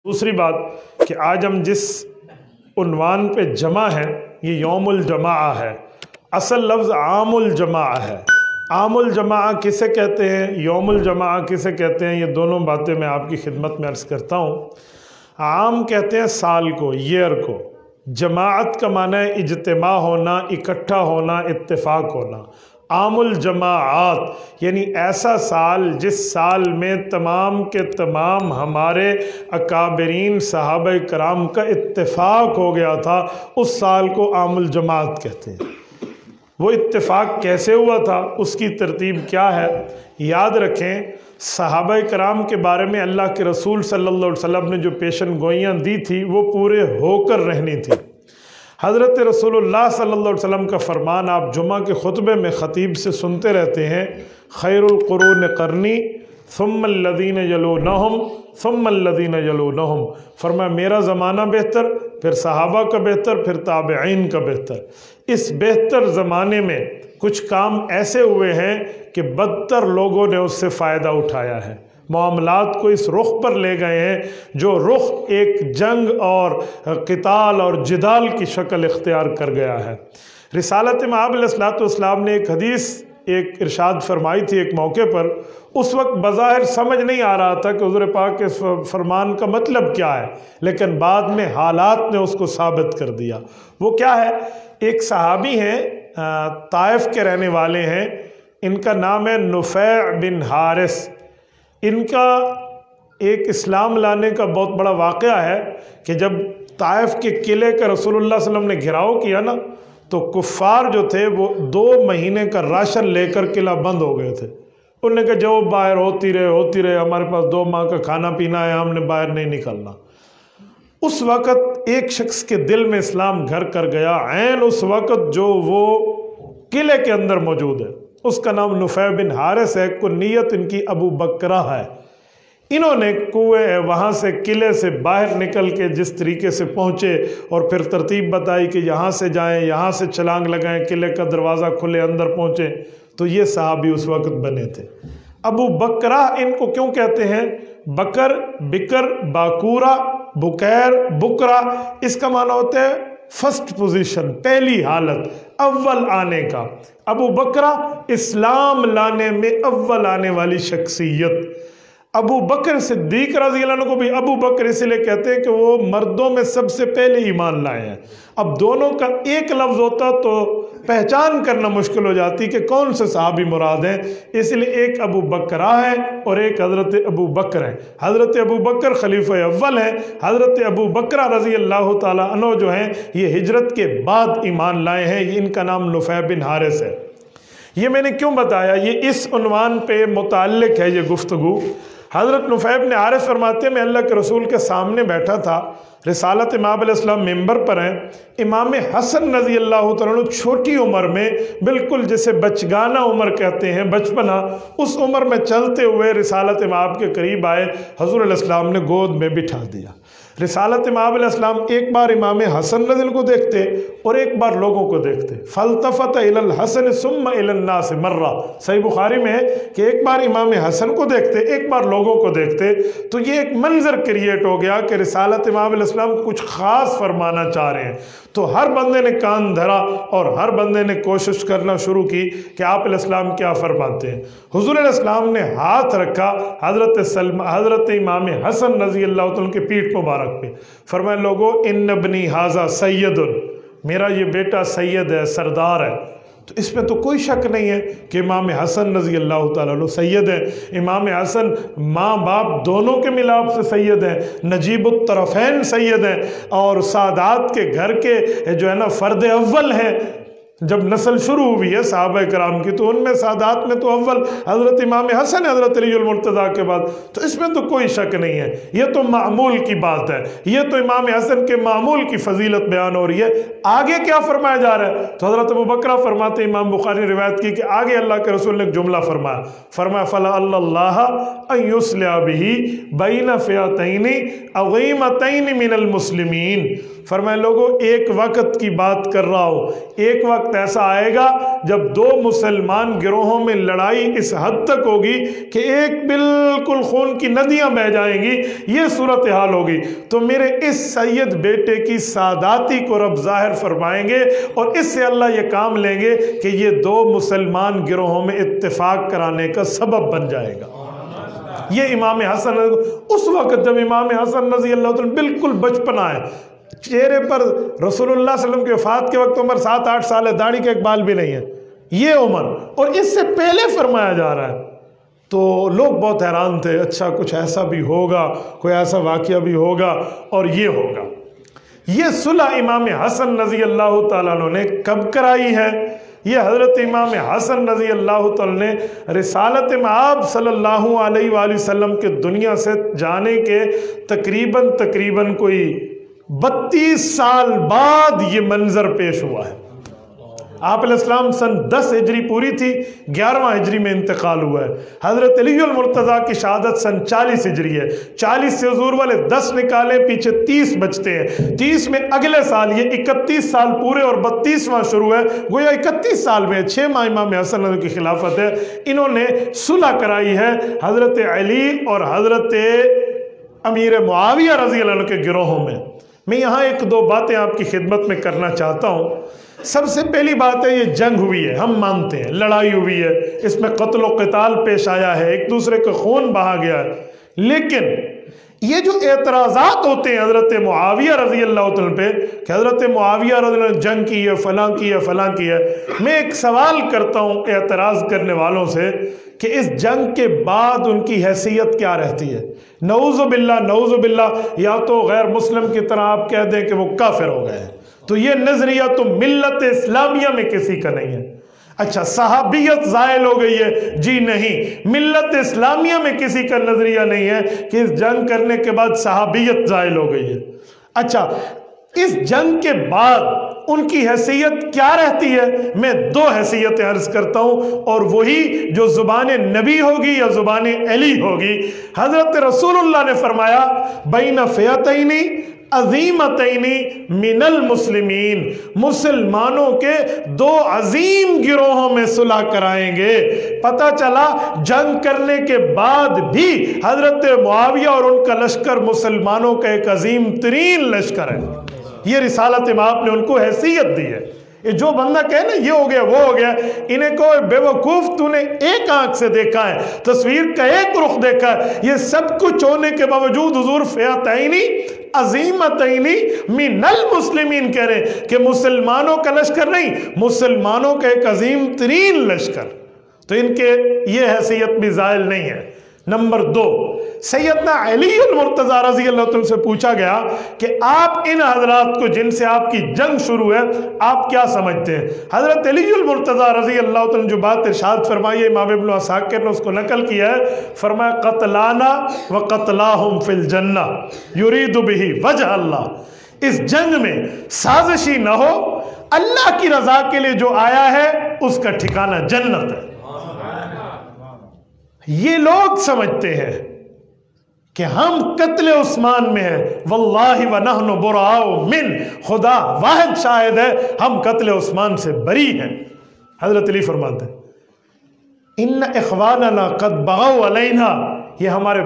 دوسری بات کہ آج ہم جس عنوان پہ جمع ہیں یہ یوم الجماعہ ہے، اصل لفظ عام الجماعہ ہے۔ عام الجماعہ کسے کہتے ہیں، یوم الجماعہ کسے کہتے ہیں، یہ دونوں باتیں میں آپ کی خدمت میں عرض کرتا ہوں۔ عام کہتے ہیں سال کو، ایئر کو۔ جماعت کا معنی ہے اجتماع ہونا، اکٹھا ہونا، اتفاق ہونا۔ عام الجماعات یعنی ایسا سال جس سال میں تمام کے تمام ہمارے اکابرین صحابہ کرام کا اتفاق ہو گیا تھا، اس سال کو عام الجماعت کہتے ہیں۔ وہ اتفاق کیسے ہوا تھا، اس کی ترتیب کیا ہے، یاد رکھیں۔ صحابہ کرام کے بارے میں اللہ کے رسول صلی اللہ علیہ وسلم نے جو پیشن گوئیاں دی تھی وہ پورے ہو کر رہنی تھی۔ حضرت رسول اللہ صلی اللہ علیہ وسلم کا فرمان آپ جمعہ کے خطبے میں خطیب سے سنتے رہتے ہیں، خیر القرون قرنی ثم الذین یلونہم ثم الذین یلونہم۔ فرمایا میرا زمانہ بہتر، پھر صحابہ کا بہتر، پھر تابعین کا بہتر۔ اس بہتر زمانے میں کچھ کام ایسے ہوئے ہیں کہ بدتر لوگوں نے اس سے فائدہ اٹھایا ہے، معاملات کو اس رخ پر لے گئے ہیں جو رخ ایک جنگ اور قتال اور جدال کی شکل اختیار کر گیا ہے۔ رسالت مآب علیہ الصلوۃ والسلام نے ایک حدیث ایک ارشاد فرمائی تھی ایک موقع پر، اس وقت بظاہر سمجھ نہیں آ رہا تھا کہ حضور پاک کے فرمان کا مطلب کیا ہے، لیکن بعد میں حالات نے اس کو ثابت کر دیا۔ وہ کیا ہے، ایک صحابی ہیں، طائف کے رہنے والے ہیں، ان کا نام ہے نفیع بن حارث۔ ان کا ایک اسلام لانے کا بہت بڑا واقعہ ہے کہ جب طائف کے قلعے کا رسول اللہ صلی اللہ علیہ وسلم نے گھراؤ کیا نا، تو کفار جو تھے وہ 2 مہینے کا راشن لے کر قلعہ بند ہو گئے تھے۔ انہوں نے کہا جو باہر ہوتی رہے، ہمارے پاس 2 ماہ کا کھانا پینا ہے، ہم نے باہر نہیں نکلنا۔ اس وقت ایک شخص کے دل میں اسلام گھر کر گیا، عین اس وقت جو وہ قلعے کے اندر موجود ہے، اس کا نام نفیع بن حارث ہے، کنیت ان کی ابو بکرہ ہے۔ انہوں نے کنویں وہاں سے قلعے سے باہر نکل کے جس طریقے سے پہنچے اور پھر ترتیب بتائی کہ یہاں سے جائیں، یہاں سے چھلانگ لگائیں، قلعے کا دروازہ کھلے اندر پہنچے، تو یہ صحابی اس وقت بنے تھے۔ ابو بکرہ ان کو کیوں کہتے ہیں، بکر، بکر، باکورہ، بکیر، بکرہ، اس کا معنی ہوتا ہے فرسٹ پوزیشن، پہلی حالت، اول آنے کا۔ ابو بکرہ اسلام لانے میں اول آنے والی شخصیت۔ ابو بکر صدیق رضی اللہ عنہ کو بھی ابو بکر اس لیے کہتے ہیں کہ وہ مردوں میں سب سے پہلے ایمان لائے ہیں۔ اب دونوں کا ایک لفظ ہوتا تو پہچان کرنا مشکل ہو جاتی کہ کون سے صحابی مراد ہیں، اس لیے ایک ابو بکرہ ہے اور ایک حضرت ابو بکر ہے۔ حضرت ابو بکر خلیفہ اول ہیں، حضرت ابو بکرہ رضی اللہ تعالیٰ عنہ جو ہیں یہ ہجرت کے بعد ایمان لائے ہیں۔ ان کا نام نفیع بن حارث ہے۔ یہ میں نے کیوں بتایا، یہ اس عنوان پہ متعلق ہے یہ گفتگو۔ حضرت نفیع بن حارث فرماتے ہیں میں اللہ کے رسول کے سامنے بیٹھا تھا، رسالت مآب علیہ السلام ممبر پر ہیں، امام حسن رضی اللہ تعالیٰ عنہ چھوٹی عمر میں، بالکل جسے بچگانہ عمر کہتے ہیں، بچپنا، اس عمر میں چلتے ہوئے رسالت مآب کے قریب آئے، حضور علیہ السلام نے گود میں بٹھا دیا۔ رسالت مآب علیہ السلام ایک بار امام حسن رضی اللہ کو دیکھتے اور ایک بار لوگوں کو دیکھتے، فالتفت الی الحسن ثم الی الناس مرہ، صحیح بخاری میں ہے کہ ایک بار امام حسن کو دیکھتے ایک بار لوگوں کو دیکھتے، تو یہ ایک منظر کریٹ ہو گیا کہ رسالت مآب علیہ السلام کچھ خاص فرمانا چاہ رہے ہیں۔ تو ہر بندے نے کان دھرا اور ہر بندے نے کوشش کرنا شروع کی کہ آپ علیہ السلام کیا فرماتے ہیں۔ حضور علیہ السلام نے ہاتھ رکھا حضرت امام حسن رضی اللہ عنہ کے پیٹھ مبارک پہ، فرمایا لوگو ان ابنی ھذا سید، میرا یہ بیٹا سید ہے، سردار ہے۔ تو اس میں تو کوئی شک نہیں ہے کہ امام حسن رضی اللہ تعالیٰ عنہ سید ہیں۔ امام حسن ماں باپ دونوں کے ملاپ سے سید ہیں، نجیب الطرفین سید ہیں، اور سادات کے گھر کے جو ہے نا فرد اول ہیں۔ جب نسل شروع ہوئی ہے صحابہ کرام کی تو ان میں سادات میں تو اول حضرت امام حسن حضرت علی المرتضیٰ کے بعد، تو اس میں تو کوئی شک نہیں ہے، یہ تو معمول کی بات ہے، یہ تو امام حسن کے معمول کی فضیلت بیان ہو رہی ہے۔ آگے کیا فرمایا جا رہا ہے، تو حضرت ابو بکرہ فرماتے ہیں، امام بخاری نے روایت کی کہ آگے اللہ کے رسول نے ایک جملہ فرمایا فَلَعَلَّ اللَّهَ أَن يُصْلِحَ بِهِ بَيْنَ فِئَتَيْنِ عَظِیمَتَيْنِ مِنَ الْمُسْلِمِینَ، فرمائے لوگوں ایک وقت کی بات کر رہا ہو، ایک وقت ایسا آئے گا جب دو مسلمان گروہوں میں لڑائی اس حد تک ہوگی کہ ایک بالکل خون کی ندیاں بہہ جائیں گی، یہ صورتحال ہوگی۔ تو میرے اس سید بیٹے کی سعادتی کو رب ظاہر فرمائیں گے اور اس سے اللہ یہ کام لیں گے کہ یہ دو مسلمان گروہوں میں اتفاق کرانے کا سبب بن جائے گا۔ یہ امام حسن اس وقت جب امام حسن رضی اللہ عنہ بالکل بچپنا ہے، چہرے پر رسول اللہ صلی اللہ علیہ وسلم کے وفات کے وقت عمر 7-8 سال ہے، داڑھی کا ایک بال بھی نہیں ہے، یہ عمر، اور اس سے پہلے فرمایا جا رہا ہے۔ تو لوگ بہت حیران تھے، اچھا کچھ ایسا بھی ہوگا، کوئی ایسا واقعہ بھی ہوگا اور یہ ہوگا۔ یہ صلح امام حسن رضی اللہ تعالیٰ عنہ نے کب کرائی ہے؟ یہ حضرت امام حسن رضی اللہ تعالیٰ نے رسالت مآب صلی اللہ علیہ وآلہ وسلم کے دنیا سے جانے کے تقریباً کوئی 32 سال بعد یہ منظر پیش ہوا ہے۔ آپ علیہ السلام سن 10 ہجری پوری تھی، 11واں ہجری میں انتقال ہوا ہے۔ حضرت علی المرتضیٰ کی شہادت سن 40 ہجری ہے، 40 سے حضور والے 10 نکالے، پیچھے 30 بچتے ہیں، 30 میں اگلے سال یہ 31 سال پورے اور 32واں شروع ہے، گویا 31 سال میں 6 ماہ امام حسن کی خلافت ہے۔ انہوں نے صلح کرائی ہے حضرت علی اور حضرت امیر معاویہ رضی اللہ عنہ کے گروہوں میں۔ میں یہاں ایک دو باتیں آپ کی خدمت میں کرنا چاہتا ہوں۔ سب سے پہلی بات ہے یہ جنگ ہوئی ہے، ہم مانتے ہیں لڑائی ہوئی ہے، اس میں قتل و قتال پیش آیا ہے، ایک دوسرے کا خون بہا گیا ہے، لیکن یہ جو اعتراضات ہوتے ہیں حضرت معاویہ رضی اللہ عنہ پہ کہ حضرت معاویہ رضی اللہ عنہ جنگ کی ہے، فلاں کی ہے، فلاں کی ہے، میں ایک سوال کرتا ہوں اعتراض کرنے والوں سے کہ اس جنگ کے بعد ان کی حیثیت کیا رہتی ہے؟ نعوذ باللہ یا تو غیر مسلم کی طرح آپ کہہ دیں کہ وہ کافر ہو گئے ہیں، تو یہ نظریہ تو ملت اسلامیہ میں کسی کا نہیں ہے۔ اچھا صحابیت زائل ہو گئی ہے؟ جی نہیں، ملت اسلامیہ میں کسی کا نظریہ نہیں ہے کہ اس جنگ کرنے کے بعد صحابیت زائل ہو گئی ہے۔ اچھا اس جنگ کے بعد ان کی حیثیت کیا رہتی ہے؟ میں 2 حیثیتیں عرض کرتا ہوں اور وہی جو زبان نبی ہوگی یا زبان علی ہوگی۔ حضرت رسول اللہ نے فرمایا بین فئتین عظیمتین من المسلمین، مسلمانوں کے 2 عظیم گروہوں میں صلح کرائیں گے۔ پتہ چلا جنگ کرنے کے بعد بھی حضرت معاویہ اور ان کا لشکر مسلمانوں کا ایک عظیم ترین لشکر ہے۔ یہ رسالت مآب نے ان کو حیثیت دی ہے۔ یہ جو بندہ کہے نا یہ ہو گیا وہ ہو گیا، انہیں کہو بے وقوف تو نے ایک آنکھ سے دیکھا ہے، تصویر کا ایک رخ دیکھا ہے، یہ سب کچھ ہونے کے باوجود حضور فئتین عظیمتین من المسلمین کہہ رہے ہیں کہ مسلمانوں کا لشکر نہیں، مسلمانوں کا ایک عظیم ترین لشکر۔ تو ان کے یہ حیثیت بھی زائل نہیں ہے۔ نمبر 2، سیدنا علی المرتضیٰ رضی اللہ عنہ سے پوچھا گیا کہ آپ ان حضرات کو جن سے آپ کی جنگ شروع ہے آپ کیا سمجھتے ہیں؟ حضرت علی المرتضیٰ رضی اللہ عنہ جو بات ارشاد فرمائی ہے، امام ابن عساکر نے اس کو نقل کیا ہے، فرمایا قتلانا و قتلاہم فی الجنہ یرید بہ وجہ اللہ۔ اس جنگ میں سازشی نہ ہو، اللہ کی رضا کے لیے جو آیا ہے اس کا ٹھکانہ جنت ہے۔ یہ لوگ سمجھتے ہیں کہ ہم قتل عثمان میں ہیں، واللہ ونحن براء من، خدا واحد شاہد ہے ہم قتل عثمان سے بری ہیں۔ حضرت علی فرماتے ہیں ان اخواننا قد بغوا علینا، یہ ہمارے